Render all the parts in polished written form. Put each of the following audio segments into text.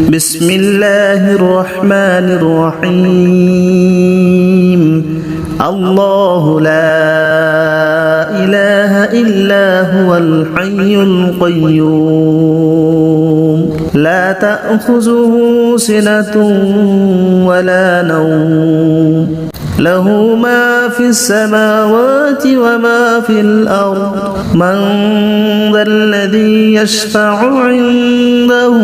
بسم الله الرحمن الرحيم الله لا إله إلا هو الحي القيوم لا تأخذه سنة ولا نوم له ما في السماوات وما في الأرض من ذا الذي يشفع عنده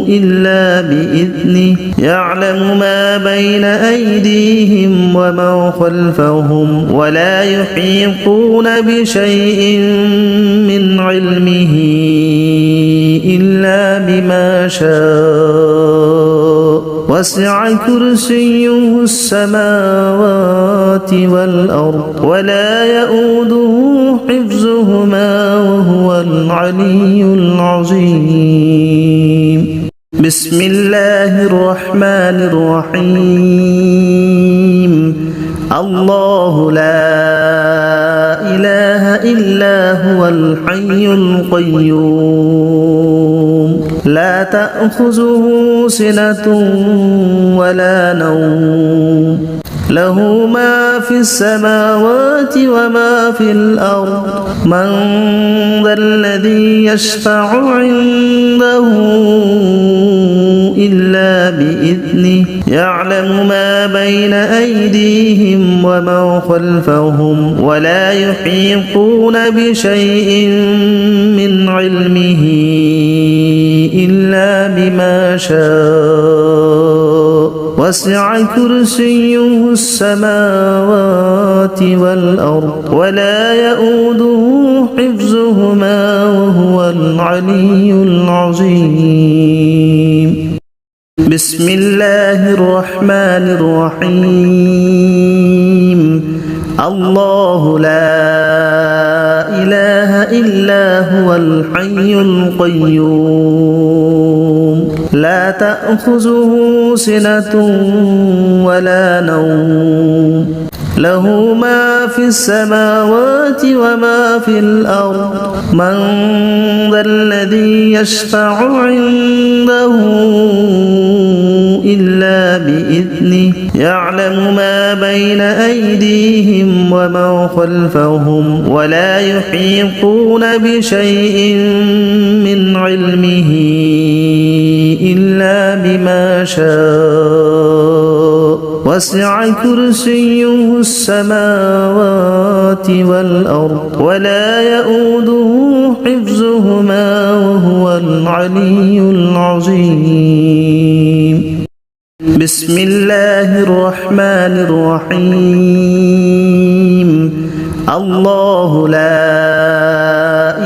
إلا بإذنه يعلم ما بين أيديهم وما خلفهم ولا يحيطون بشيء من علمه إلا بما شاء وسع كرسيه السماوات والأرض ولا يؤوده حفظهما وهو العلي العظيم بسم الله الرحمن الرحيم الله لا إله إلا هو الحي القيوم لا تأخذه سنة ولا نوم له ما في السماوات وما في الأرض من ذا الذي يشفع عنده إلا بإذنه يعلم ما بين أيديهم وما خلفهم ولا يحيطون بشيء من علمه إلا بما شاء وسع كرسيه السماوات والأرض ولا يؤوده حفظهما وهو العلي العظيم بسم الله الرحمن الرحيم الله لا إله إلا هو الحي القيوم لا تأخذه سنة ولا نوم له ما في السماوات وما في الأرض من ذا الذي يشفع عنده إلا بإذنه يعلم ما بين أيديهم وما خلفهم ولا يحيطون بشيء من علمه إلا بما شاء وسع كرسيه السماوات والأرض ولا يؤوده حفظهما وهو العلي العظيم بسم الله الرحمن الرحيم الله لا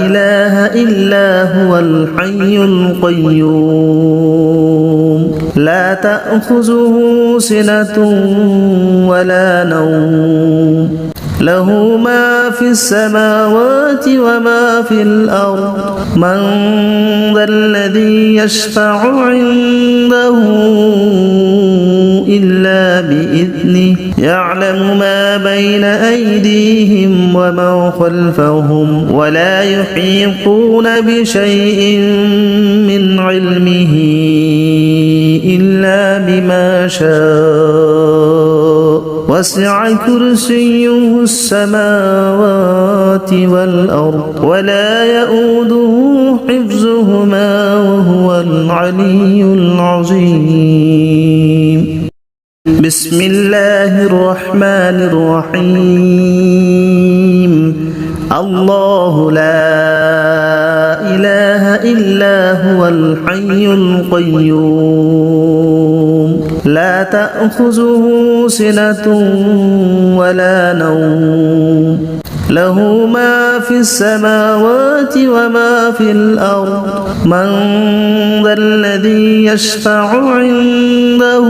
إله إلا هو الحي القيوم لا تأخذه سنة ولا نوم له ما في السماوات وما في الأرض من ذا الذي يشفع عنده إلا بإذنه يعلم ما بين أيديهم وما خلفهم ولا يحيطون بشيء من علمه إلا بما شاء وسع كرسيه السماوات والأرض ولا يؤوده حفظهما وهو العلي العظيم بسم الله الرحمن الرحيم الله لا إله إلا هو الحي القيوم لا تأخذه سنة ولا نوم له ما في السماوات وما في الأرض من ذا الذي يشفع عنده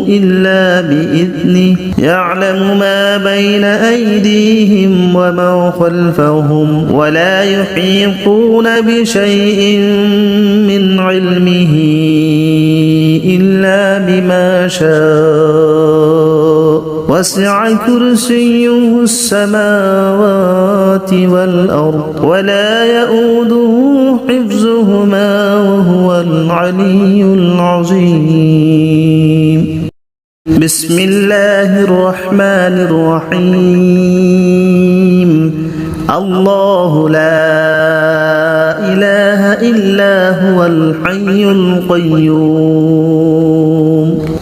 إلا بإذنه يعلم ما بين أيديهم وما خلفهم ولا يحيطون بشيء من علمه إلا بما شاء وسع كرسيه السماوات والأرض ولا يؤوده حفظهما العلي العظيم. بسم الله الرحمن الرحيم. الله لا إله إلا هو الحي القيوم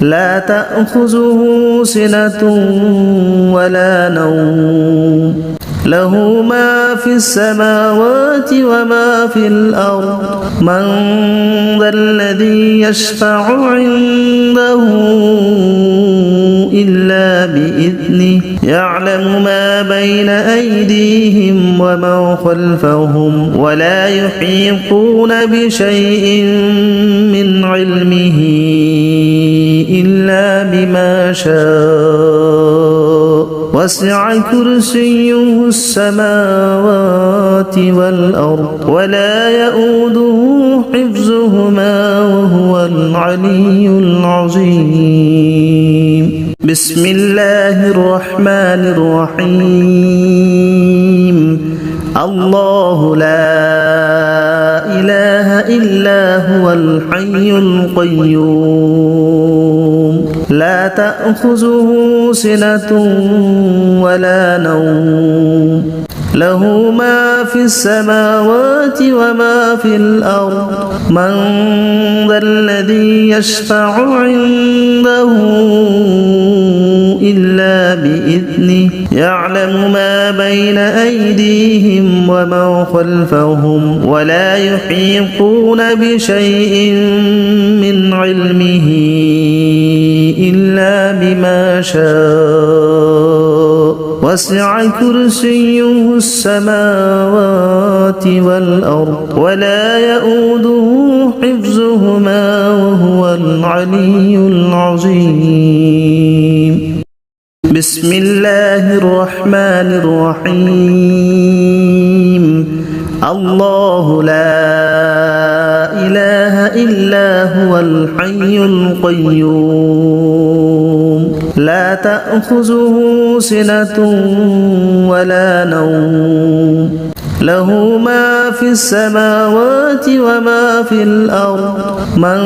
لا تأخذه سنة ولا نوم له ما في السماوات وما في الأرض من ذا الذي يشفع عنده إلا بإذنه يعلم ما بين أيديهم وما خلفهم ولا يحيطون بشيء من علمه إلا بما شاء وسع كرسيه السماوات والأرض ولا يؤوده حفظهما وهو العلي العظيم. بسم الله الرحمن الرحيم. الله لا إله إلا هو الحي القيوم لا تأخذه سنة ولا نوم له ما في السماوات وما في الأرض من ذا الذي يشفع عنده إلا بإذنه يعلم ما بين أيديهم وما خلفهم ولا يحيطون بشيء من علمه إلا بما شاء وسع كرسيه السماوات والأرض ولا يؤوده حفظهما وهو العلي العظيم. بسم الله الرحمن الرحيم. الله لا إله إلا هو الحي القيوم لا تأخذه سنة ولا نوم له ما في السماوات وما في الأرض من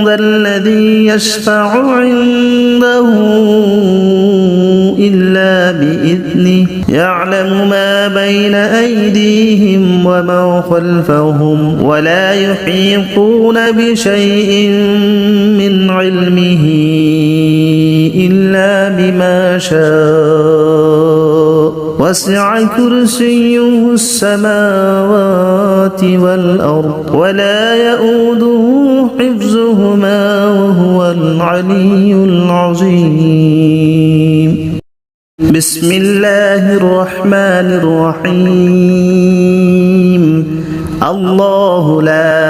ذا الذي يشفع عنده إلا بإذنه يعلم ما بين أيديهم وما خلفهم ولا يحيطون بشيء من علمه إلا بما شاء وسع كرسيه السماوات والأرض ولا يؤوده حفظهما وهو العلي العظيم. بسم الله الرحمن الرحيم. الله لا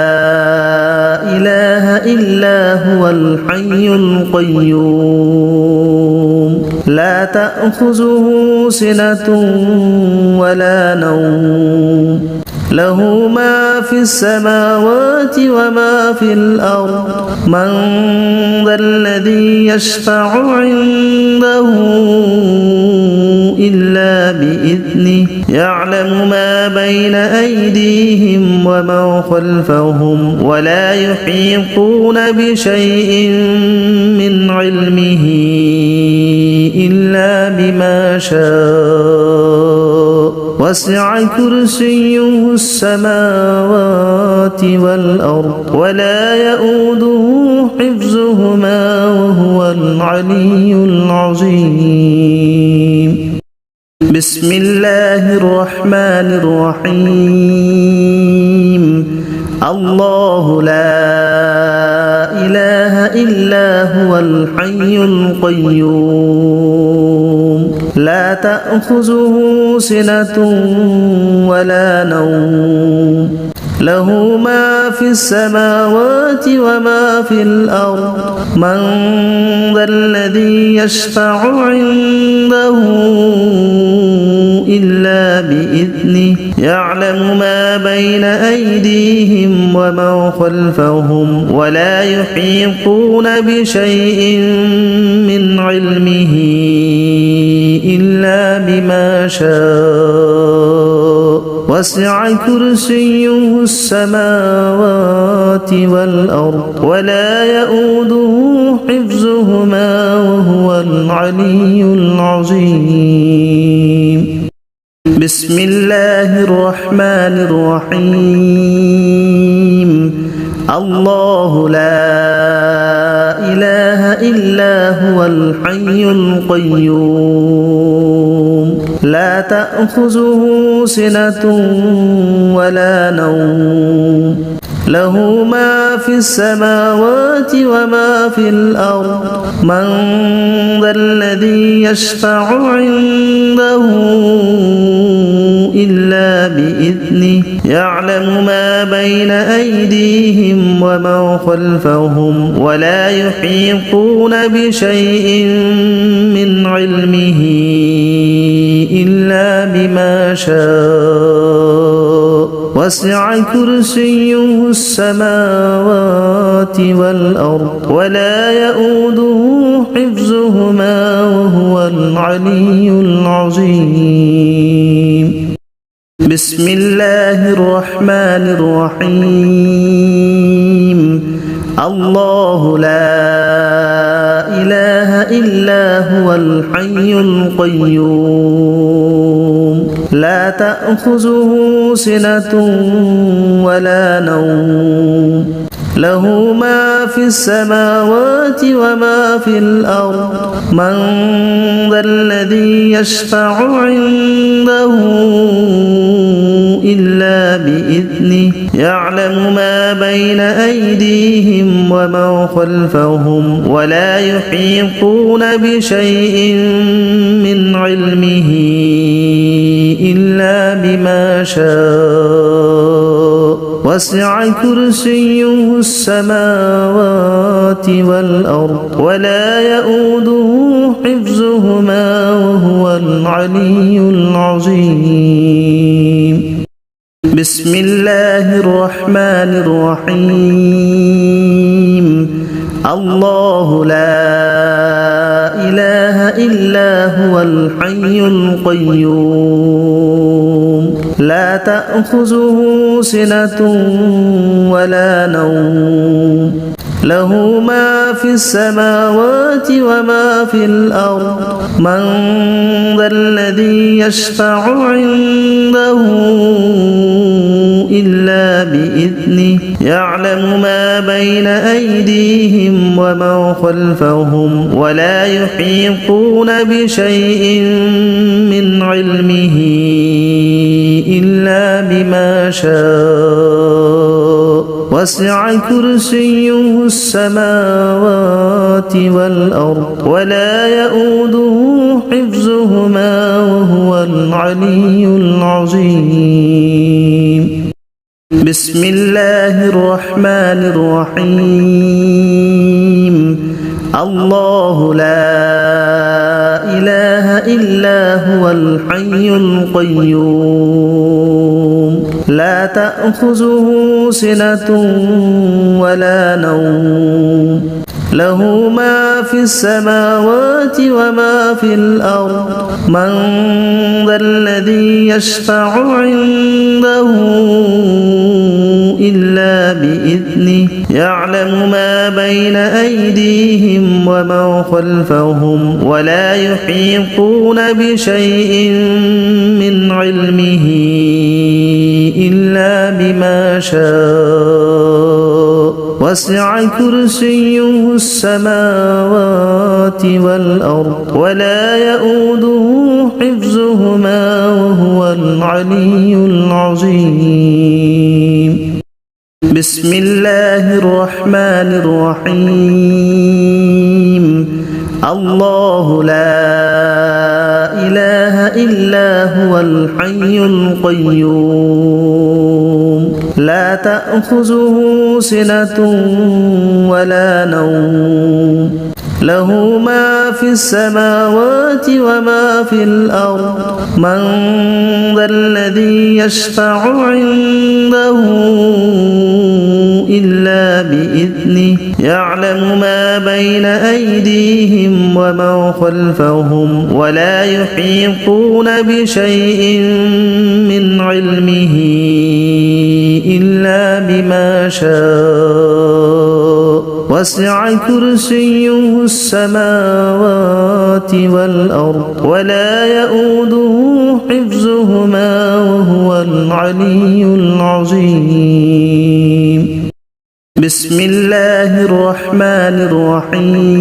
إله إلا هو الحي القيوم لا تأخذه سنة ولا نوم له ما في السماوات وما في الأرض من ذا الذي يشفع عنده إلا بإذنه يعلم ما بين أيديهم وما خلفهم ولا يحيطون بشيء من علمه إلا بما شاء وسع كرسيه السماوات والأرض ولا يؤوده حفظهما وهو العلي العظيم. بسم الله الرحمن الرحيم. الله لا إله إلا هو الحي القيوم لا تأخذه سنة ولا نوم له ما في السماوات وما في الأرض من ذا الذي يشفع عنده إلا بإذنه يعلم ما بين أيديهم وما خلفهم ولا يحيطون بشيء من علمه إلا بما شاء وسع كرسيه السماوات والأرض ولا يؤوده حفظهما وهو العلي العظيم بسم الله الرحمن الرحيم الله لا إله إلا هو الحي القيوم لا تأخذه سنة ولا نوم له ما في السماوات وما في الأرض من ذا الذي يشفع عنده إلا بإذنه يعلم ما بين أيديهم وما خلفهم ولا يحيطون بشيء من علمه إلا بما شاء وسع كرسيه السماوات والأرض ولا يؤوده حفظهما وهو العلي العظيم بسم الله الرحمن الرحيم الله لا إله إلا هو الحي القيوم لا تأخذه سنة ولا نوم له ما في السماوات وما في الأرض من ذا الذي يشفع عنده إلا بإذنه يعلم ما بين أيديهم وما خلفهم ولا يحيطون بشيء من علمه إلا بما شاء وسع كرسيه السماوات والأرض ولا يؤوده حفظهما وهو العلي العظيم بسم الله الرحمن الرحيم الله لا إله إلا هو الحي القيوم لا تأخذه سنة ولا نوم له ما في السماوات وما في الأرض من ذا الذي يشفع عنده إلا بإذنه يعلم ما بين أيديهم وما خلفهم ولا يحيطون بشيء من علمه إلا بما شاء وسع كرسيه السماوات والأرض ولا يؤوده حفظهما وهو العلي العظيم بسم الله الرحمن الرحيم الله لا إله إلا هو الحي القيوم لا تأخذه سنة ولا نوم له ما في السماوات وما في الأرض من ذا الذي يشفع عنده إلا بإذنه يعلم ما بين أيديهم وما خلفهم ولا يحيطون بشيء من علمه إلا بما شاء وسع كرسيه السماوات والأرض ولا يؤوده حفظهما وهو العلي العظيم بسم الله الرحمن الرحيم الله لا إله إلا هو الحي القيوم لا تأخذه سنة ولا نوم له ما في السماوات وما في الأرض من ذا الذي يشفع عنده إلا بإذنه يعلم ما بين أيديهم وما خلفهم ولا يحيطون بشيء من علمه إلا بما شاء وسع كرسيه السماوات والأرض ولا يؤوده حفظهما وهو العلي العظيم بسم الله الرحمن الرحيم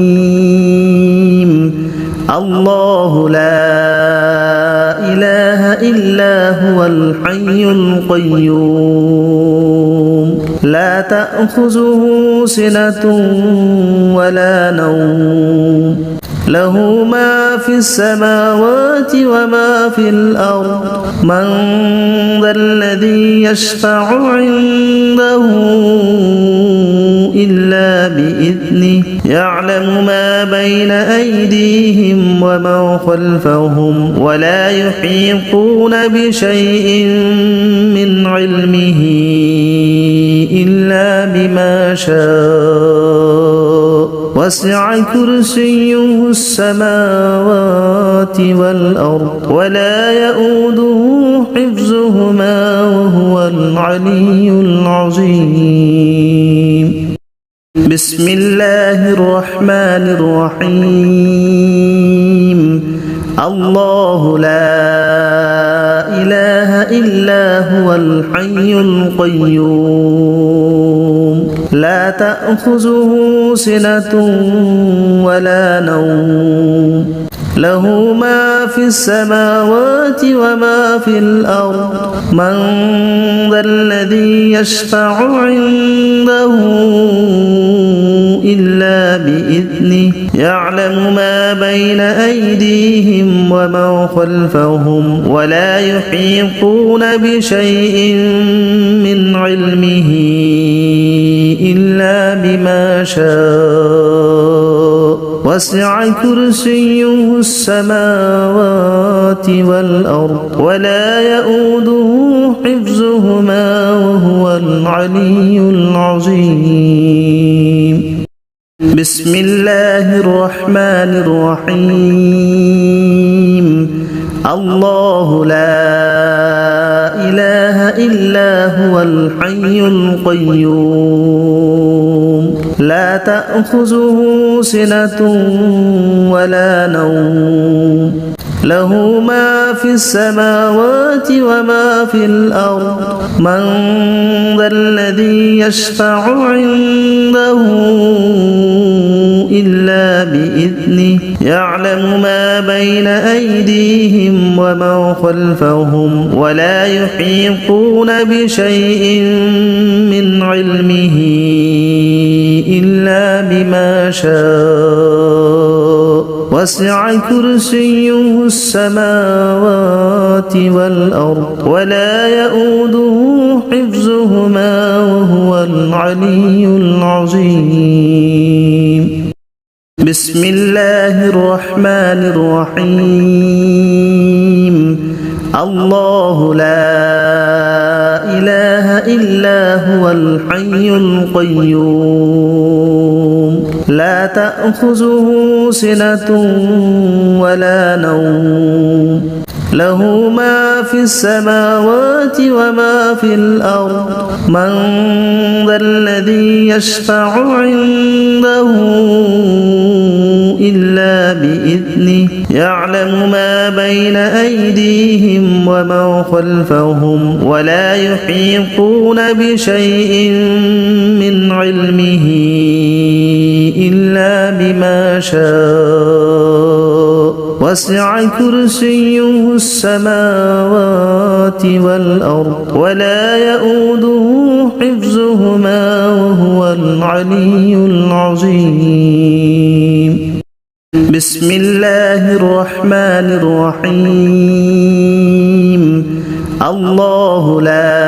الله لا إله إلا هو الحي القيوم لا تأخذه سنة ولا نوم له ما في السماوات وما في الأرض من ذا الذي يشفع عنده إلا بإذنه يعلم ما بين أيديهم وما خلفهم ولا يحيطون بشيء من علمه إلا بما شاء وسع كرسيه السماوات والأرض ولا يؤوده حفظهما وهو العلي العظيم بسم الله الرحمن الرحيم الله لا إله إلا هو الحي القيوم لا تأخذه سنة ولا نوم له ما في السماوات وما في الأرض من ذا الذي يشفع عنده إلا بإذنه يعلم ما بين أيديهم وما خلفهم ولا يحيطون بشيء من علمه إلا بما شاء وسع كرسيه السماوات والأرض ولا يؤوده حفظهما وهو العلي العظيم بسم الله الرحمن الرحيم الله لا إله إلا هو الحي القيوم لا تأخذه سنة ولا نوم له ما في السماوات وما في الأرض من ذا الذي يشفع عنده إلا بإذنه يعلم ما بين أيديهم وما خلفهم ولا يحيطون بشيء من علمه إلا بما شاء وسع كرسيه السماوات والأرض ولا يؤوده حفظهما وهو العلي العظيم بسم الله الرحمن الرحيم الله لا إله إلا هو الحي القيوم لا تأخذه سنة ولا نوم له ما في السماوات وما في الأرض من ذا الذي يشفع عنده إلا بإذنه يعلم ما بين أيديهم وما خلفهم ولا يحيطون بشيء من علمه إلا بما شاء وسع كرسيه السماوات والأرض ولا يؤوده حفظهما وهو العلي العظيم بسم الله الرحمن الرحيم الله لا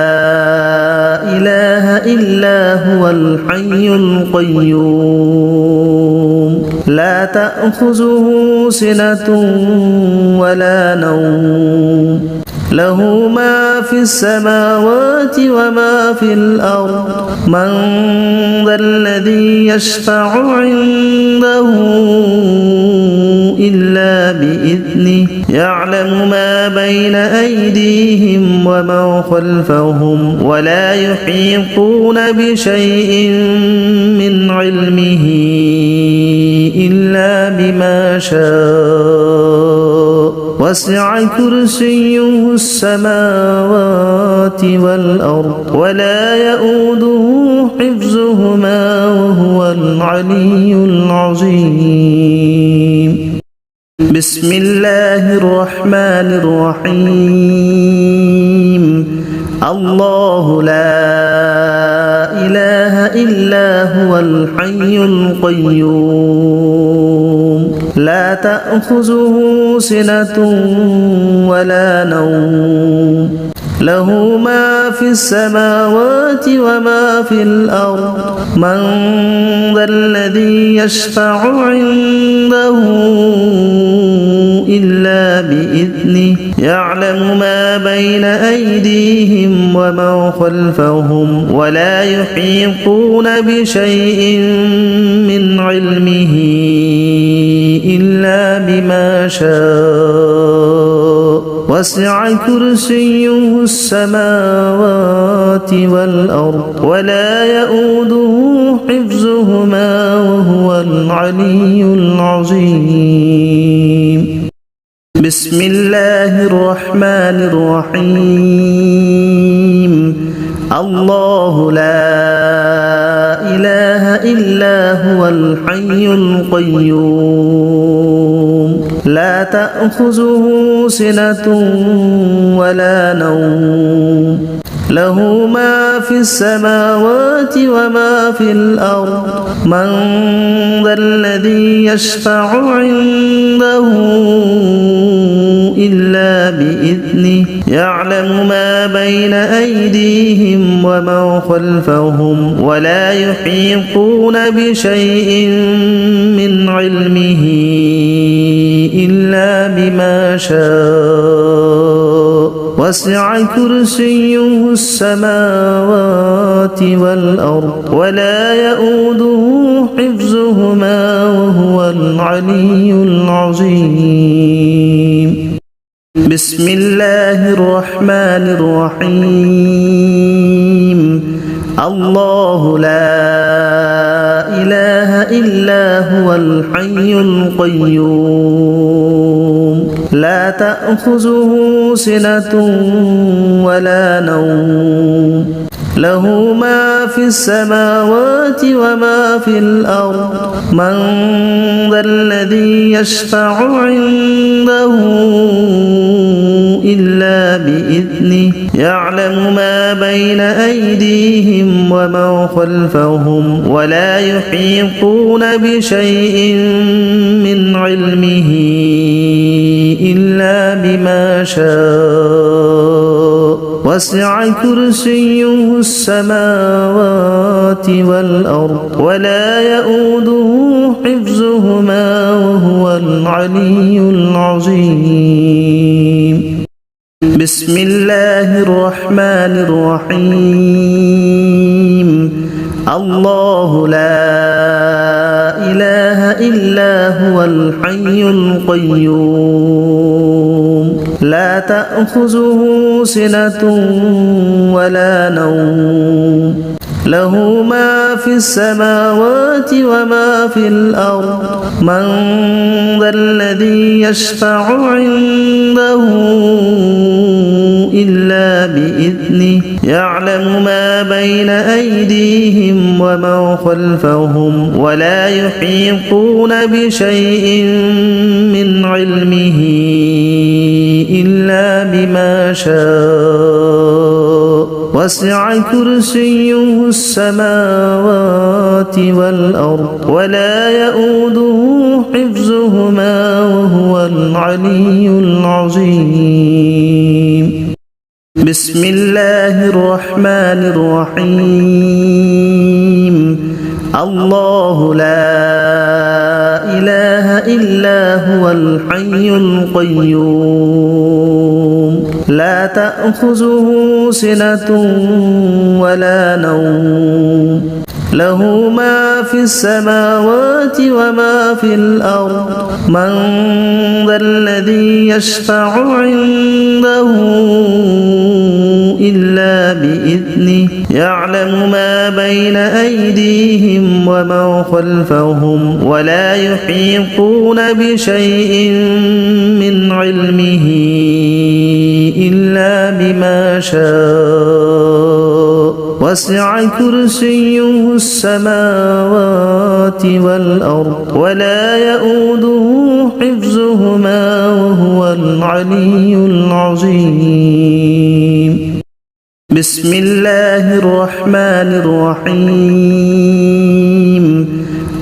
إله إلا هو الحي القيوم لا تأخذه سنة ولا نوم له ما في السماوات وما في الأرض من ذا الذي يشفع عنده إلا بإذنه يعلم ما بين أيديهم وما خلفهم ولا يحيطون بشيء من علمه إلا بما شاء وسع كرسيه السماوات والأرض ولا يؤوده حفظهما وهو العلي العظيم. بسم الله الرحمن الرحيم. الله لا إله إلا هو الحي القيوم لا تأخذه سنة ولا نوم له ما في السماوات وما في الأرض من ذا الذي يشفع عنده إلا بإذنه يعلم ما بين أيديهم وما خلفهم ولا يحيطون بشيء من علمه إلا بما شاء وسع كرسيه السماوات والأرض ولا يؤوده حفظهما وهو العلي العظيم. بسم الله الرحمن الرحيم. الله لا إله إلا هو الحي القيوم لا تأخذه سنة ولا نوم له ما في السماوات وما في الأرض من ذا الذي يشفع عنده إلا بإذنه يعلم ما بين أيديهم وما خلفهم ولا يحيطون بشيء من علمه إلا بما شاء وسع كرسيه السماوات والأرض ولا يؤوده حفظهما وهو العلي العظيم. بسم الله الرحمن الرحيم. الله لا إله إلا هو الحي القيوم لا تأخذه سنة ولا نوم له ما في السماوات وما في الأرض من ذا الذي يشفع عنده إلا بإذنه يعلم ما بين أيديهم وما خلفهم ولا يحيطون بشيء من علمه إلا بما شاء وسع كرسيه السماوات والأرض ولا يؤوده حفظهما وهو العلي العظيم. بسم الله الرحمن الرحيم. الله لا إله إلا هو الحي القيوم لا تأخذه سنة ولا نوم له ما في السماوات وما في الأرض من ذا الذي يشفع عنده إلا بإذنه يعلم ما بين أيديهم وما خلفهم ولا يحيطون بشيء من علمه إلا بما شاء وسع كرسيه السماوات والأرض ولا يؤوده حفظهما وهو العلي العظيم. بسم الله الرحمن الرحيم. الله لا إله إلا هو الحي القيوم لا تأخذه سنة ولا نوم له ما في السماوات وما في الأرض من ذا الذي يشفع عنده إلا بإذنه يعلم ما بين أيديهم وما خلفهم ولا يحيطون بشيء من علمه إلا بما شاء وسع كرسيه السماوات والأرض ولا يؤوده حفظهما وهو العلي العظيم بسم الله الرحمن الرحيم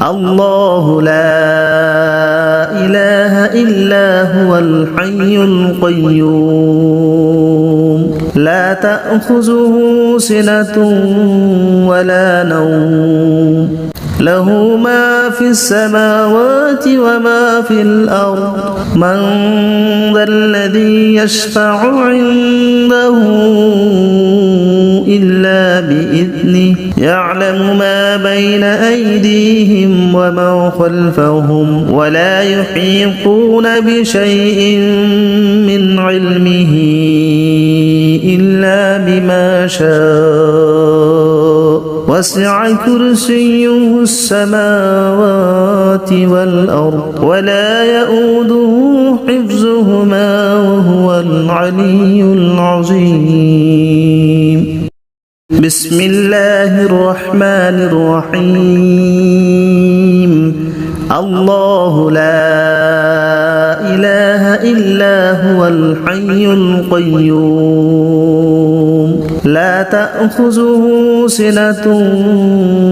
الله لا إله إلا هو الحي القيوم لا تأخذه سنة ولا نوم له ما في السماوات وما في الأرض من ذا الذي يشفع عنده إلا بإذنه يعلم ما بين أيديهم وما خلفهم ولا يحيطون بشيء من علمه إلا بما شاء وسع كرسيه السماوات والأرض ولا يؤوده حفظهما وهو العلي العظيم بسم الله الرحمن الرحيم الله لا إله إلا هو الحي القيوم لا تأخذه سنة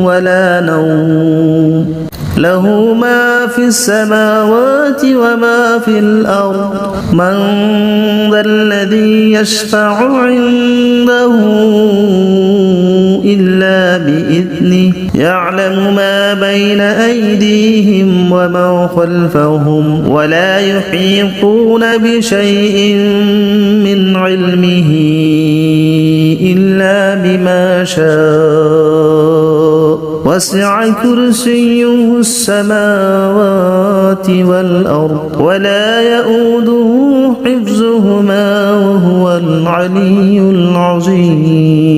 ولا نوم له ما في السماوات وما في الأرض من ذا الذي يشفع عنده إلا بإذنه يعلم ما بين أيديهم وما خلفهم ولا يحيطون بشيء من علمه إلا بما شاء وسع كرسيه السماوات والأرض ولا يؤوده حفظهما وهو العلي العظيم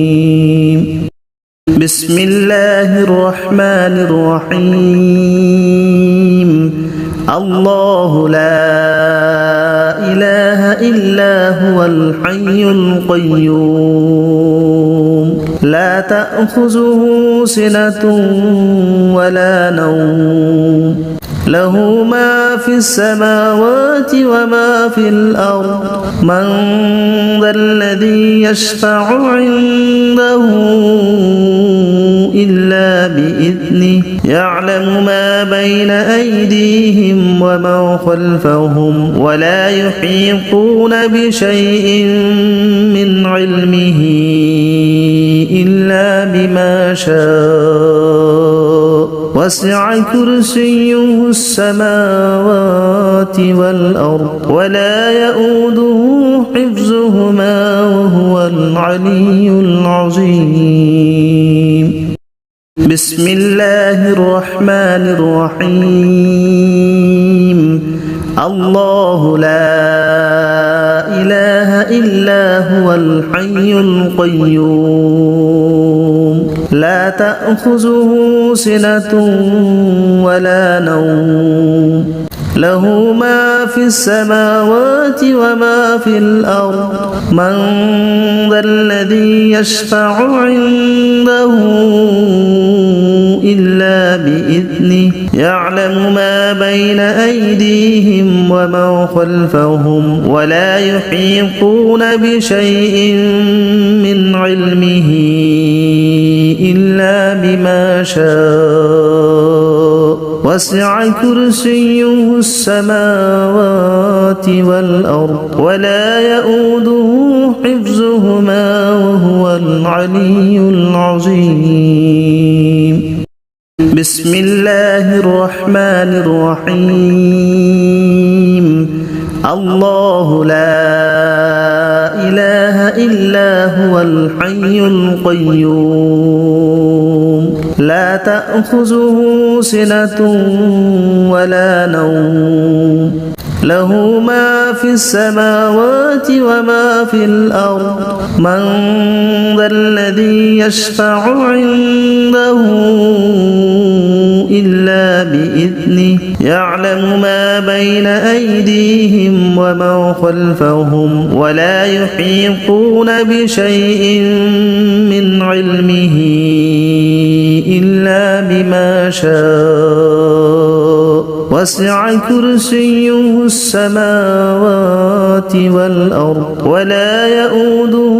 بسم الله الرحمن الرحيم الله لا إله إلا هو الحي القيوم لا تأخذه سنة ولا نوم له ما في السماوات وما في الأرض من ذا الذي يشفع عنده إلا بإذنه يعلم ما بين أيديهم وما خلفهم ولا يحيطون بشيء من علمه إلا بما شاء وسع كرسيه السماوات والأرض ولا يؤوده حفظهما وهو العلي العظيم بسم الله الرحمن الرحيم الله لا إله إلا هو الحي القيوم لا تأخذه سنة ولا نوم له ما في السماوات وما في الأرض من ذا الذي يشفع عنده إلا بإذنه يعلم ما بين أيديهم وما خلفهم ولا يحيطون بشيء من علمه إلا بما شاء وسع كرسيه السماوات والأرض ولا يؤوده حفظهما وهو العلي العظيم بسم الله الرحمن الرحيم الله لا إله إلا هو الحي القيوم لا تأخذه سنة ولا نوم له ما في السماوات وما في الأرض من ذا الذي يشفع عنده إلا بإذنه يعلم ما بين أيديهم وما خلفهم ولا يحيطون بشيء من علمه إلا بما شاء وسع كرسيه السماوات والأرض ولا يؤوده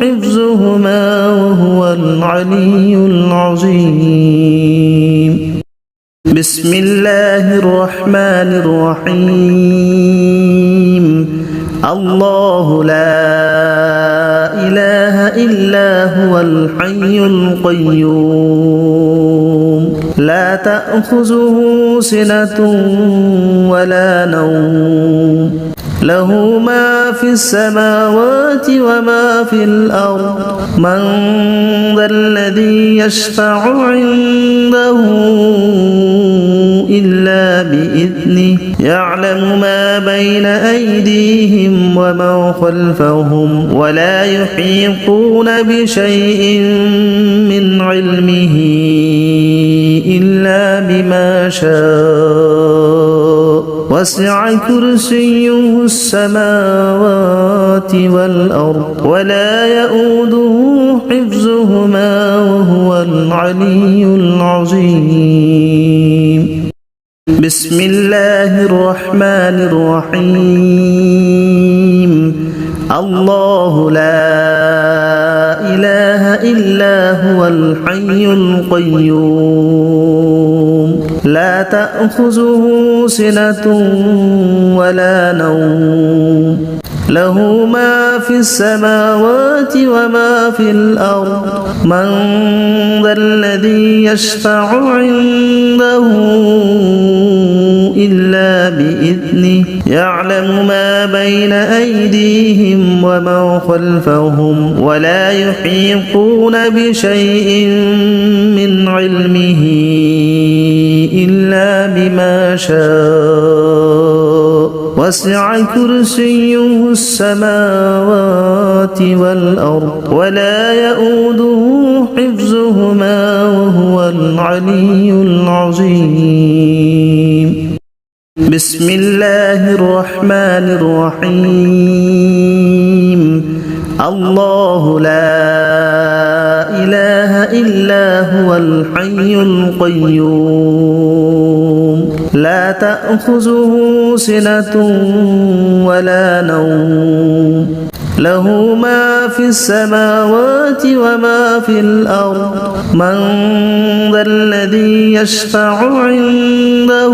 حفظهما وهو العلي العظيم بسم الله الرحمن الرحيم الله لا إله إلا هو الحي القيوم لا تأخذه سنة ولا نوم له ما في السماوات وما في الأرض من ذا الذي يشفع عنده إلا بإذنه يعلم ما بين أيديهم وما خلفهم ولا يحيطون بشيء من علمه إلا بما شاء وسع كرسيه السماوات والأرض ولا يؤوده حفظهما وهو العلي العظيم بسم الله الرحمن الرحيم الله لا إله إلا هو الحي القيوم لا تأخذه سنة ولا نوم له ما في السماوات وما في الأرض من ذا الذي يشفع عنده إلا بإذنه يعلم ما بين أيديهم وما خلفهم ولا يحيطون بشيء من علمه إلا بما شاء وسع كرسيه السماوات والأرض ولا يؤوده حفظهما وهو العلي العظيم بسم الله الرحمن الرحيم الله لا إله إلا هو الحي القيوم لا تأخذه سنة ولا نوم له ما في السماوات وما في الأرض من ذا الذي يشفع عنده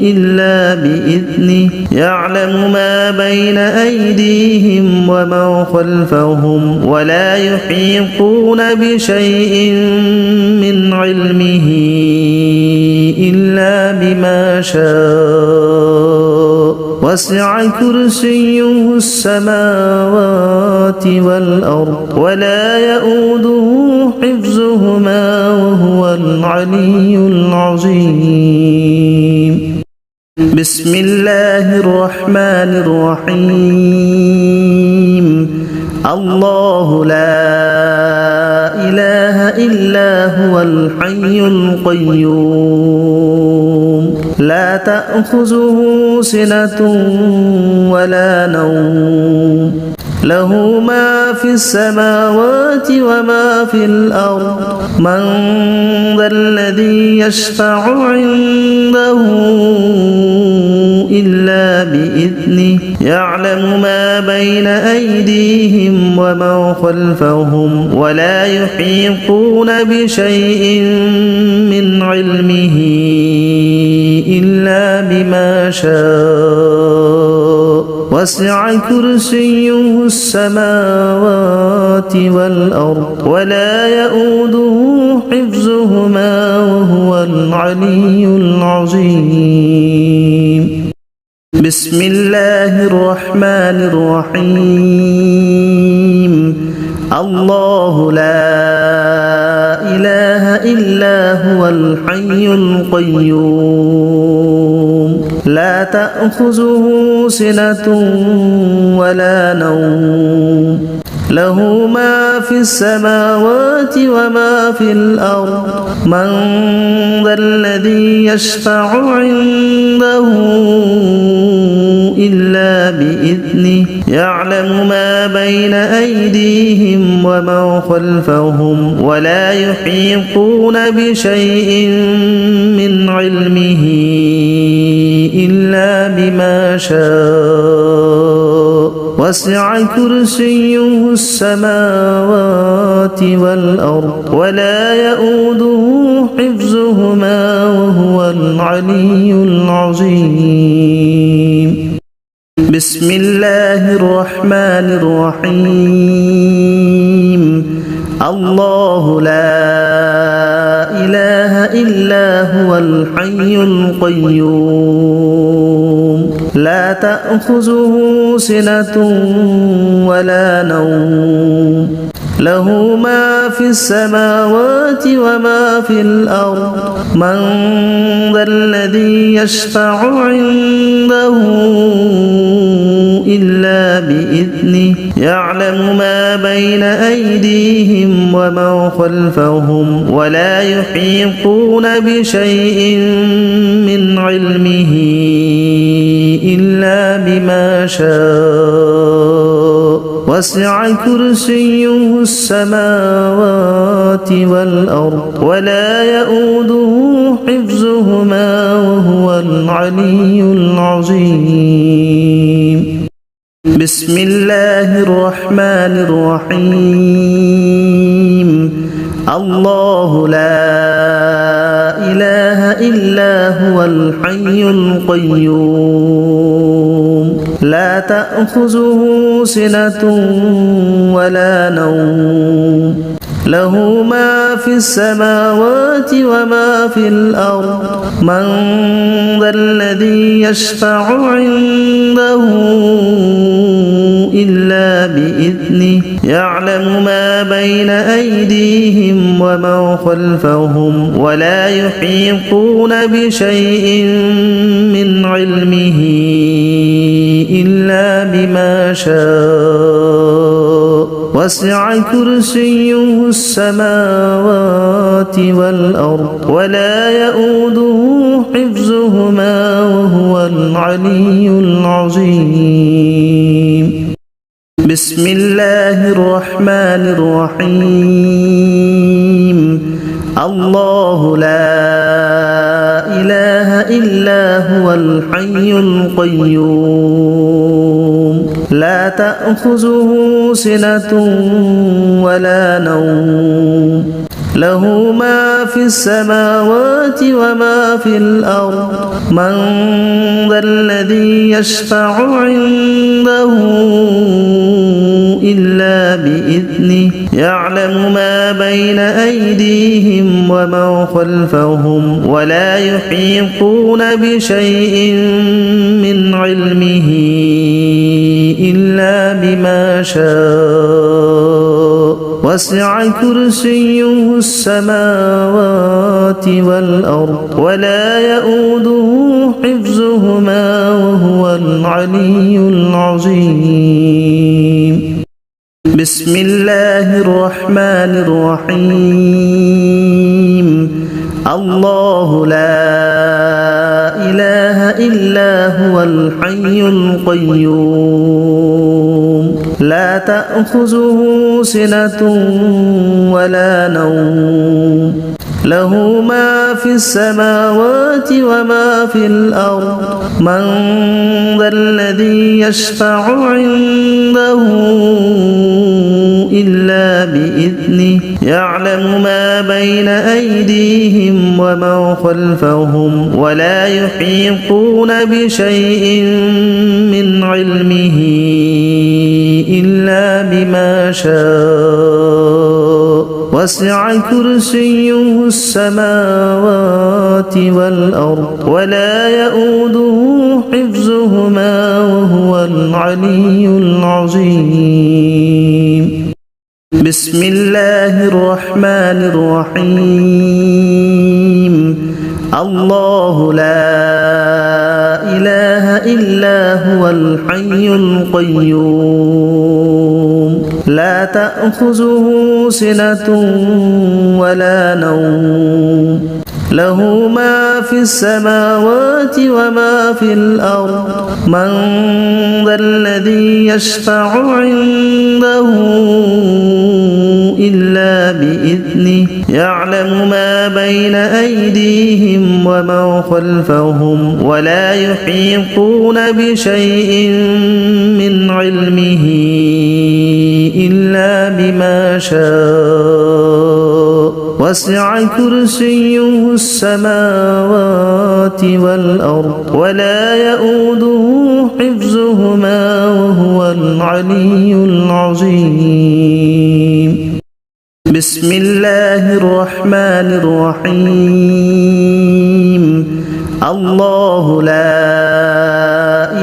إلا بإذنه يعلم ما بين أيديهم وما خلفهم ولا يحيطون بشيء من علمه إلا بما شاء وسع كرسيه السماوات والأرض ولا يؤوده حفظهما وهو العلي العظيم بسم الله الرحمن الرحيم الله لا إله إلا هو الحي القيوم لا تأخذه سنة ولا نوم له ما في السماوات وما في الأرض من ذا الذي يشفع عنده إلا بإذنه يعلم ما بين أيديهم وما خلفهم ولا يحيطون بشيء من علمه إلا بما شاء وسع كرسيه السماوات والأرض ولا يؤوده حفظهما وهو العلي العظيم بسم الله الرحمن الرحيم الله لا إله إلا هو الحي القيوم لا تأخذه سنة ولا نوم له ما في السماوات وما في الأرض من ذا الذي يشفع عنده إلا بإذنه يعلم ما بين أيديهم وما خلفهم ولا يحيطون بشيء من علمه إلا بما شاء وسع كرسيه السماوات والأرض ولا يؤوده حفظهما وهو العلي العظيم بسم الله الرحمن الرحيم الله لا إله إلا هو الحي القيوم لا تأخذه سنة ولا نوم له ما في السماوات وما في الأرض من ذا الذي يشفع عنده إلا بإذنه يعلم ما بين أيديهم وما خلفهم ولا يحيطون بشيء من علمه إلا بما شاء وسع كرسيه السماوات والأرض ولا يؤوده حفظهما وهو العلي العظيم بسم الله الرحمن الرحيم الله لا إله إلا هو الحي القيوم لا تأخذه سنة ولا نوم له ما في السماوات وما في الأرض من ذا الذي يشفع عنده إلا بإذنه يعلم ما بين أيديهم وما خلفهم ولا يحيطون بشيء من علمه إلا بما شاء وسع كرسيه السماوات والأرض ولا يؤوده حفظهما وهو العلي العظيم بسم الله الرحمن الرحيم الله لا إله إلا هو الحي القيوم لا تأخذه سنة ولا نوم له ما في السماوات وما في الأرض من ذا الذي يشفع عنده إلا بإذنه يعلم ما بين أيديهم وما خلفهم ولا يحيطون بشيء من علمه إلا بما شاء وسع كرسيه السماوات والأرض ولا يؤوده حفظهما وهو العلي العظيم بسم الله الرحمن الرحيم الله لا إله إلا هو الحي القيوم لا تأخذه سنة ولا نوم له ما في السماوات وما في الأرض من ذا الذي يشفع عنده إلا بإذنه يعلم ما بين أيديهم وما خلفهم ولا يحيطون بشيء من علمه إلا بما شاء وسع كرسيه السماوات والأرض ولا يؤوده حفظهما وهو العلي العظيم بسم الله الرحمن الرحيم الله لا إله إلا هو الحي القيوم لا تأخذه سنة ولا نوم له ما في السماوات وما في الأرض من ذا الذي يشفع عنده إلا بإذنه يعلم ما بين أيديهم وما خلفهم ولا يحيطون بشيء من علمه إلا بما شاء وسع كرسيه السماوات والأرض ولا يؤوده حفظهما وهو العلي العظيم بسم الله الرحمن الرحيم الله لا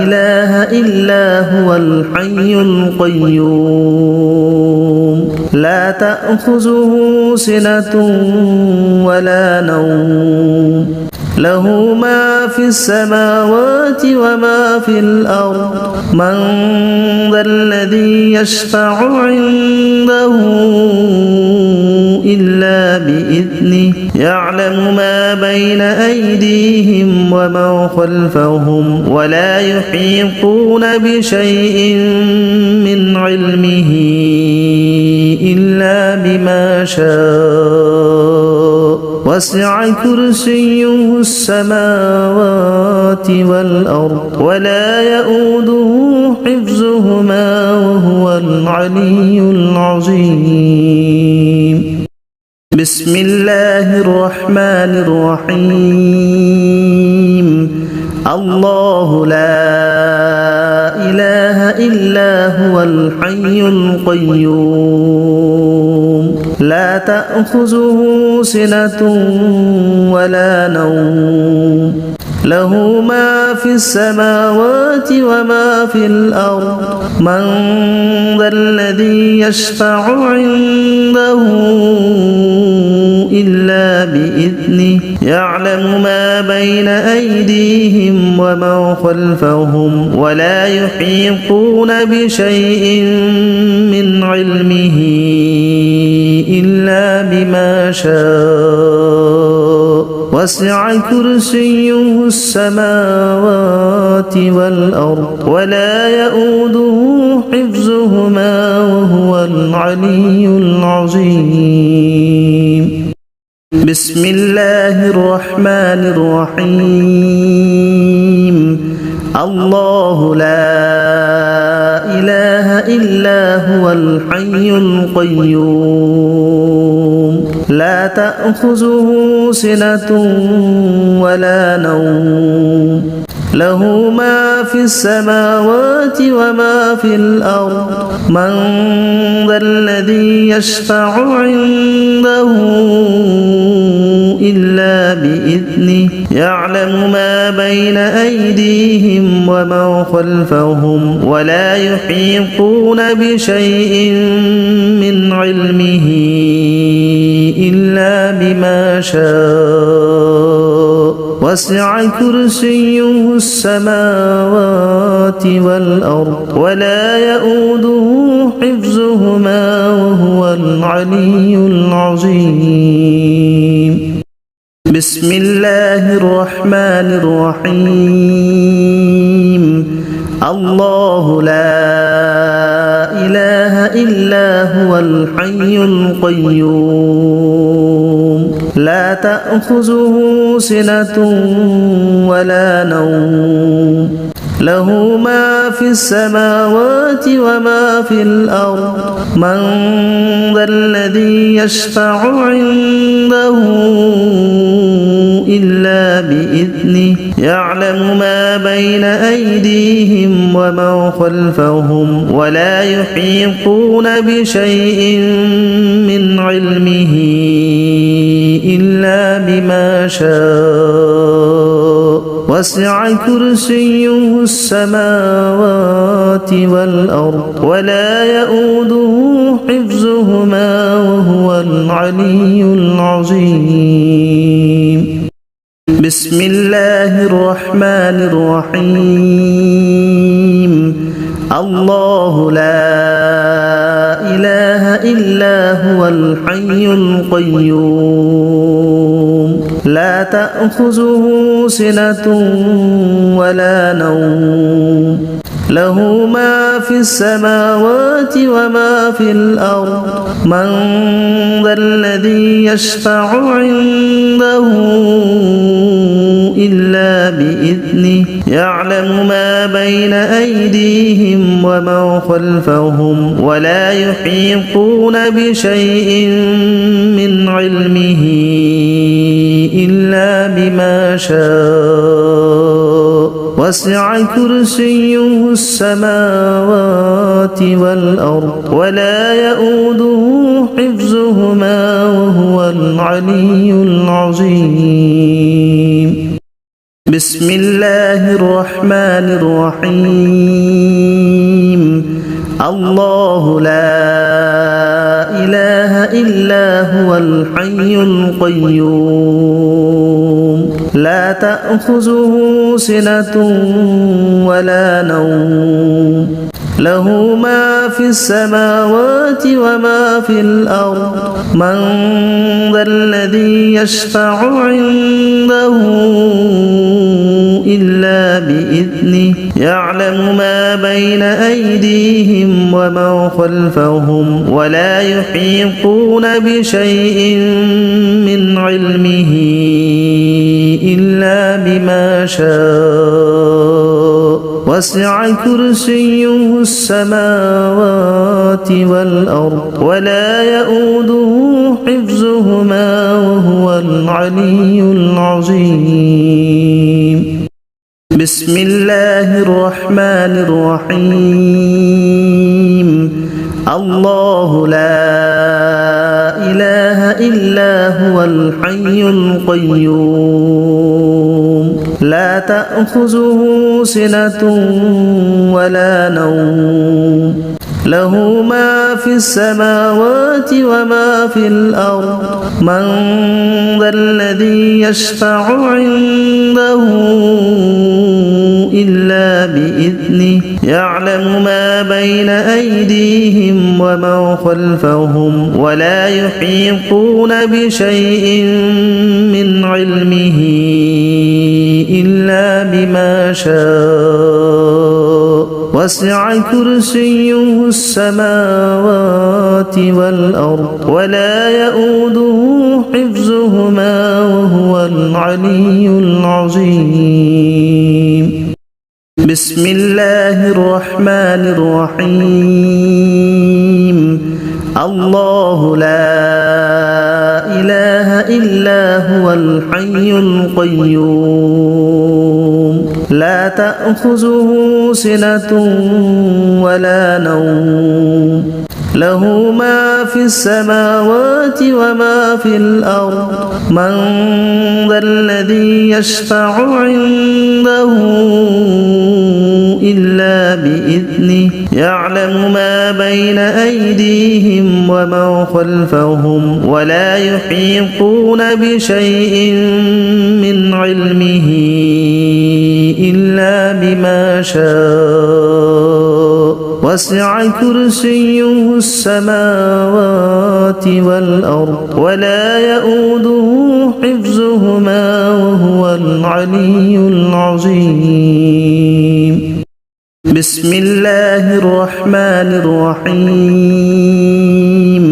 إله إلا هو الحي القيوم لا تأخذه سنة ولا نوم له ما في السماوات وما في الأرض من ذا الذي يشفع عنده إلا بإذنه يعلم ما بين أيديهم وما خلفهم ولا يحيطون بشيء من علمه إلا بما شاء وسع كرسيه السماوات والأرض ولا يؤوده حفظهما وهو العلي العظيم بسم الله الرحمن الرحيم الله لا إله إلا هو الحي القيوم لا تأخذه سنة ولا نوم له ما في السماوات وما في الأرض من ذا الذي يشفع عنده إلا بإذنه يعلم ما بين أيديهم وما خلفهم ولا يحيطون بشيء من علمه إلا بما شاء وسع كرسيه السماوات والأرض ولا يؤوده حفظهما وهو العلي العظيم بسم الله الرحمن الرحيم الله لا إله إلا هو الحي القيوم لا تأخذه سنة ولا نوم له ما في السماوات وما في الأرض من ذا الذي يشفع عنده إلا بإذنه يعلم ما بين أيديهم وما خلفهم ولا يحيطون بشيء من علمه إلا بما شاء وسع كرسيه السماوات والأرض ولا يؤوده حفظهما وهو العلي العظيم بسم الله الرحمن الرحيم الله لا إله إلا هو الحي القيوم لا تأخذه سنة ولا نوم له ما في السماوات وما في الأرض من ذا الذي يشفع عنده إلا بإذنه يعلم ما بين أيديهم وما خلفهم ولا يحيطون بشيء من علمه إلا بما شاء وسع كرسيه السماوات والأرض ولا يؤوده حفظهما وهو العلي العظيم. بسم الله الرحمن الرحيم. الله لا إله إلا هو الحي القيوم لا تأخذه سنة ولا نوم له ما في السماوات وما في الأرض من ذا الذي يشفع عنده إلا بإذنه يعلم ما بين أيديهم وما خلفهم ولا يحيطون بشيء من علمه إلا بما شاء وسع كرسيه السماوات والأرض ولا يؤوده حفظهما وهو العلي العظيم. بسم الله الرحمن الرحيم. الله لا إله إلا هو الحي القيوم لا تأخذه سنة ولا نوم له ما في السماوات وما في الأرض من ذا الذي يشفع عنده إلا بإذنه يعلم ما بين أيديهم وما خلفهم ولا يحيطون بشيء من علمه إلا بما شاء وسع كرسيه السماوات والأرض ولا يؤوده حفظهما وهو العلي العظيم. بسم الله الرحمن الرحيم. الله لا إله إلا هو الحي القيوم لا تأخذه سنة ولا نوم له ما في السماوات وما في الأرض من ذا الذي يشفع عنده إلا بإذنه يعلم ما بين أيديهم وما خلفهم ولا يحيطون بشيء من علمه إلا بما شاء وسع كرسيه السماوات والأرض ولا يؤوده حفظهما وهو العلي العظيم. بسم الله الرحمن الرحيم. الله لا إله إلا هو الحي القيوم لا تأخذه سنة ولا نوم له ما في السماوات وما في الأرض من ذا الذي يشفع عنده إلا بإذنه يعلم ما بين أيديهم وما خلفهم ولا يحيطون بشيء من علمه إلا بما شاء وسع كرسيه السماوات والأرض ولا يؤوده حفظهما وهو العلي العظيم. بسم الله الرحمن الرحيم.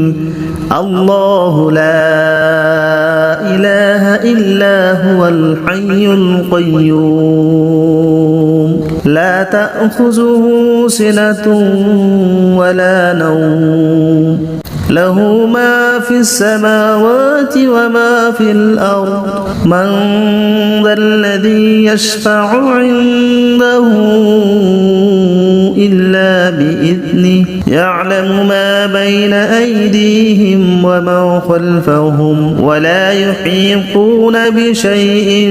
الله لا إله إلا هو الحي القيوم لا تأخذه سنة ولا نوم له ما في السماوات وما في الأرض من ذا الذي يشفع عنده إلا بإذنه يعلم ما بين أيديهم وما خلفهم ولا يحيطون بشيء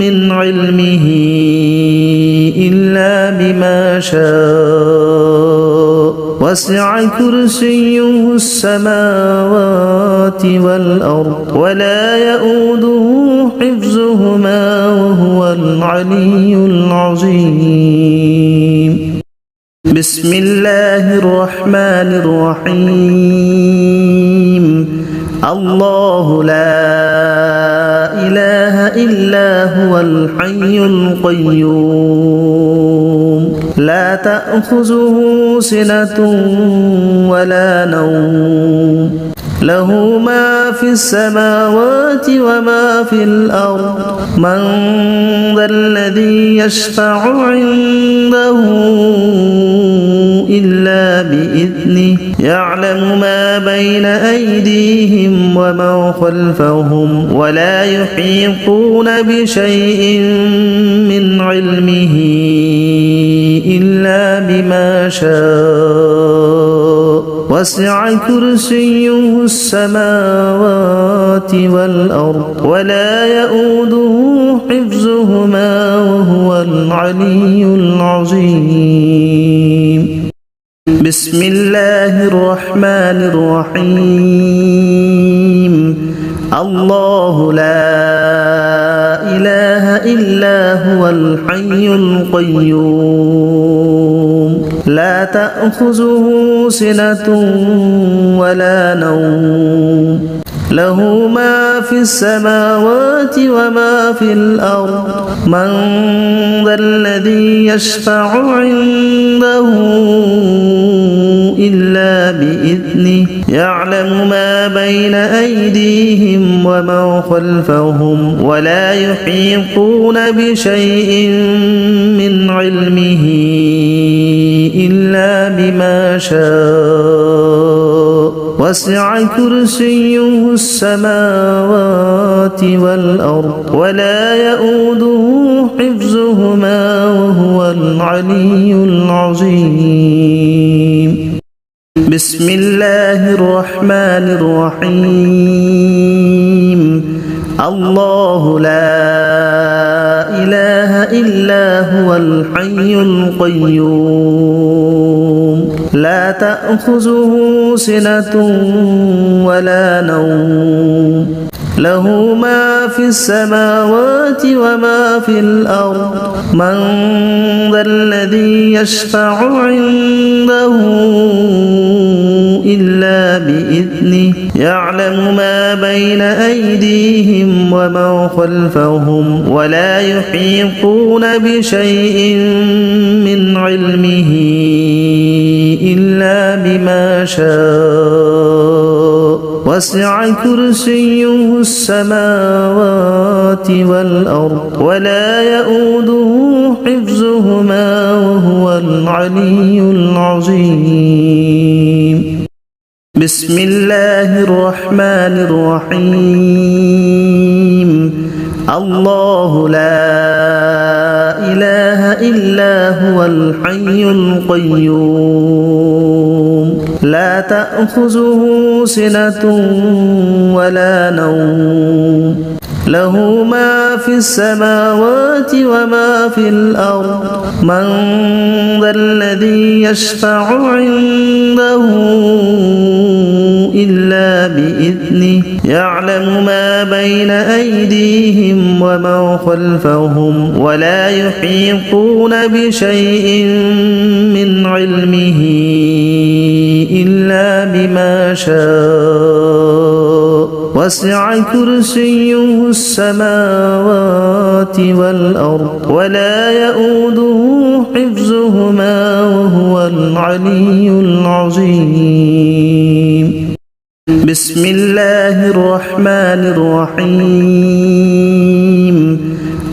من علمه إلا بما شاء وسع كرسيه السماوات والأرض ولا يؤوده حفظهما وهو العلي العظيم. بسم الله الرحمن الرحيم. الله لا إله إلا هو الحي القيوم لا تأخذه سنة ولا نوم له ما في السماوات وما في الأرض من ذا الذي يشفع عنده إلا بإذنه يعلم ما بين أيديهم وما خلفهم ولا يحيطون بشيء من علمه إلا بما شاء وسع كرسيه السماوات والأرض ولا يؤوده حفظهما وهو العلي العظيم. بسم الله الرحمن الرحيم. الله لا إله إلا هو الحي القيوم لا تأخذه سنة ولا نوم له ما في السماوات وما في الأرض من ذا الذي يشفع عنده إلا بإذنه يعلم ما بين أيديهم وما خلفهم ولا يحيطون بشيء من علمه إلا بما شاء وسع كرسيه السماوات والأرض ولا يؤوده حفظهما وهو العلي العظيم. بسم الله الرحمن الرحيم. الله لا إله إلا هو الحي القيوم لا تأخذه سنة ولا نوم له ما في السماوات وما في الأرض من ذا الذي يشفع عنده إلا بإذنه يعلم ما بين أيديهم وما خلفهم ولا يحيطون بشيء من علمه إلا بما شاء وسع كرسيه السماوات والأرض ولا يؤوده حفظهما وهو العلي العظيم. بسم الله الرحمن الرحيم. الله لا إله إلا هو الحي القيوم لا تأخذه سنة ولا نوم له ما في السماوات وما في الأرض من ذا الذي يشفع عنده إلا بإذنه يعلم ما بين أيديهم وما خلفهم ولا يحيطون بشيء من علمه إلا بما شاء وسع كرسيه السماوات والأرض ولا يؤوده حفظهما وهو العلي العظيم. بسم الله الرحمن الرحيم.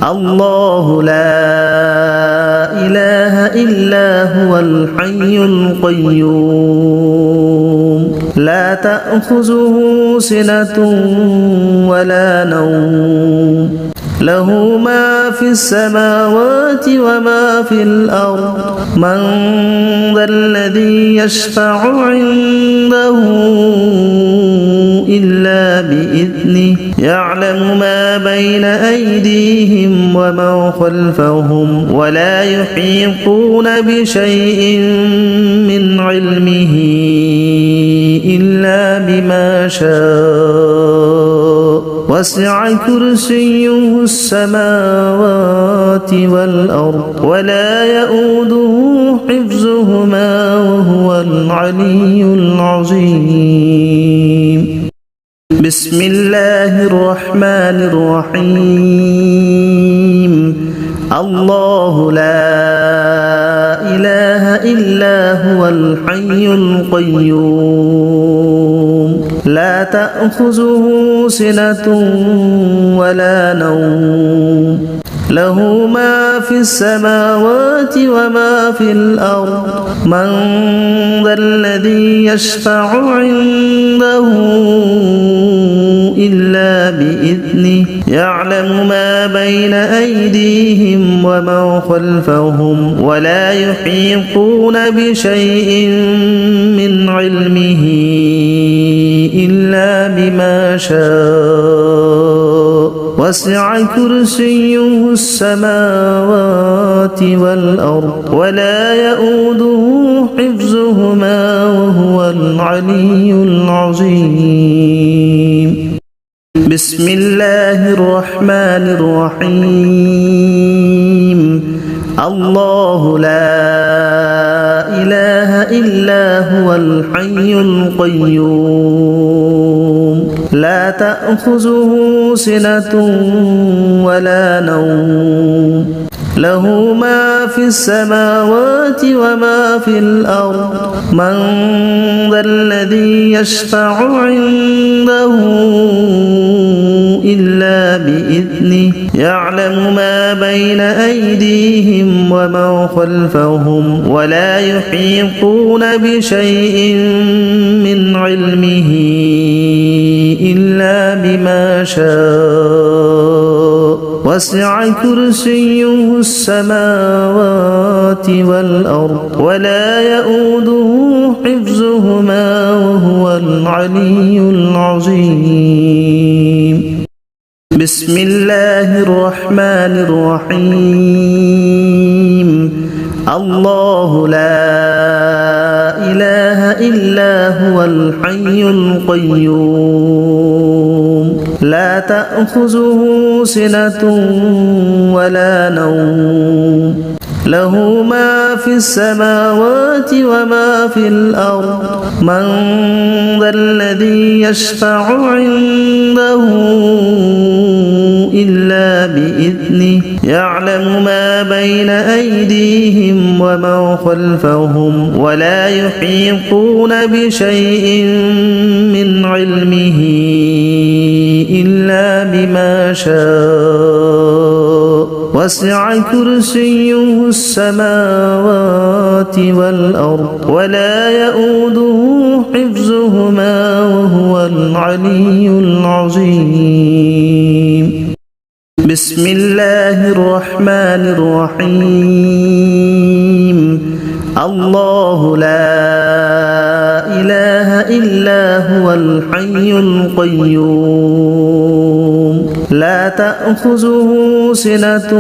الله لا إله إلا هو الحي القيوم لا تأخذه سنة ولا نوم له ما في السماوات وما في الأرض من ذا الذي يشفع عنده إلا بإذنه يعلم ما بين أيديهم وما خلفهم ولا يحيطون بشيء من علمه إلا بما شاء وسع كرسيه السماوات والأرض ولا يؤوده حفظهما وهو العلي العظيم بسم الله الرحمن الرحيم الله لا إله إلا هو الحي القيوم لا تأخذه سنة ولا نوم له ما في السماوات وما في الأرض من ذا الذي يشفع عنده إلا بإذنه يعلم ما بين أيديهم وما خلفهم ولا يحيطون بشيء من علمه إلا بما شاء وسع كرسيه السماوات والأرض ولا يؤوده حفظهما وهو العلي العظيم بسم الله الرحمن الرحيم الله لا إله إلا هو الحي القيوم لا تأخذه سنة ولا نوم له ما في السماوات وما في الأرض من ذا الذي يشفع عنده إلا بإذنه يعلم ما بين أيديهم وما خلفهم ولا يحيطون بشيء من علمه إلا بما شاء وسع كرسيه السماوات والأرض ولا يؤوده حفظهما وهو العلي العظيم بسم الله الرحمن الرحيم الله لا إله إلا هو الحي القيوم لا تأخذه سنة ولا نوم له ما في السماوات وما في الأرض من ذا الذي يشفع عنده إلا بإذنه يعلم ما بين أيديهم وما خلفهم ولا يحيطون بشيء من علمه إلا بما شاء وسع كرسيه السماوات والأرض ولا يؤوده حفظهما وهو العلي العظيم بسم الله الرحمن الرحيم الله لا إله إلا هو الحي القيوم لا تأخذه سنة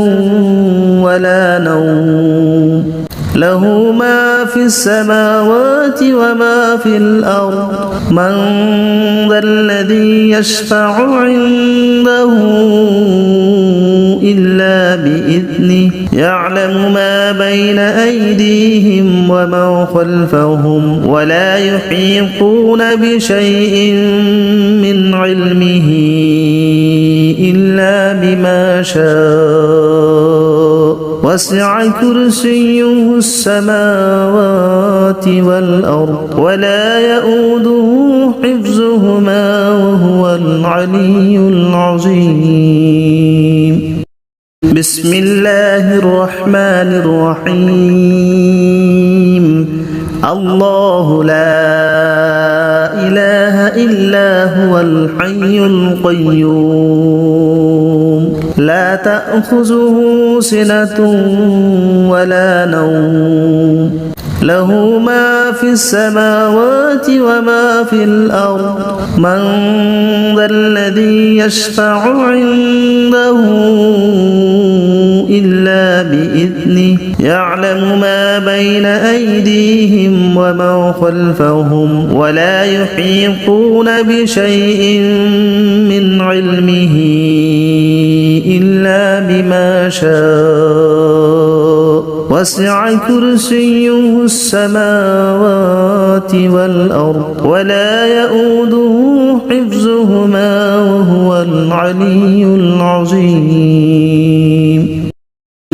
ولا نوم له ما في السماوات وما في الأرض من ذا الذي يشفع عنده إلا بإذنه يعلم ما بين أيديهم وما خلفهم ولا يحيطون بشيء من علمه إلا بما شاء وسع كرسيه السماوات والأرض ولا يؤوده حفظهما وهو العلي العظيم بسم الله الرحمن الرحيم الله لا إله إلا هو الحي القيوم لا تأخذه سنة ولا نوم له ما في السماوات وما في الأرض من ذا الذي يشفع عنده إلا بإذنه يعلم ما بين أيديهم وما خلفهم ولا يحيطون بشيء من علمه إلا بما شاء وسع كرسيه السماوات والأرض ولا يؤوده حفظهما وهو العلي العظيم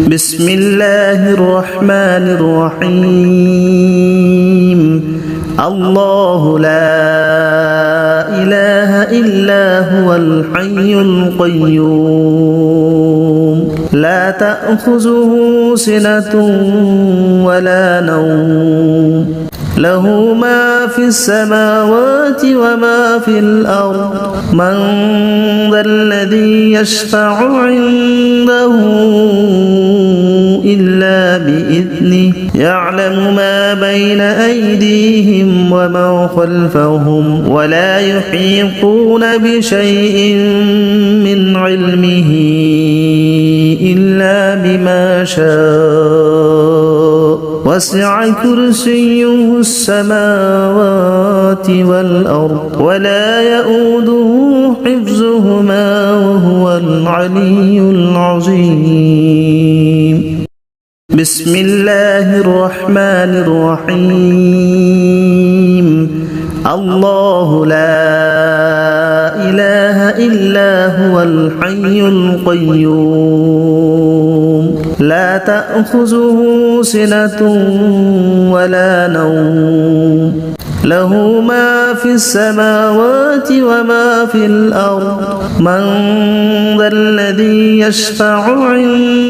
بسم الله الرحمن الرحيم الله لا إله إلا هو الحي القيوم لا تأخذه سنة ولا نوم له ما في السماوات وما في الأرض من ذا الذي يشفع عنده إلا بإذنه يعلم ما بين أيديهم وما خلفهم ولا يحيطون بشيء من علمه إلا بما شاء وسع كرسيه السماوات والأرض ولا يؤوده حفظهما وهو العلي العظيم بسم الله الرحمن الرحيم الله لا إله إلا هو الحي القيوم لا تأخذه سنة ولا نوم له ما في السماوات وما في الأرض من ذا الذي يشفع عنده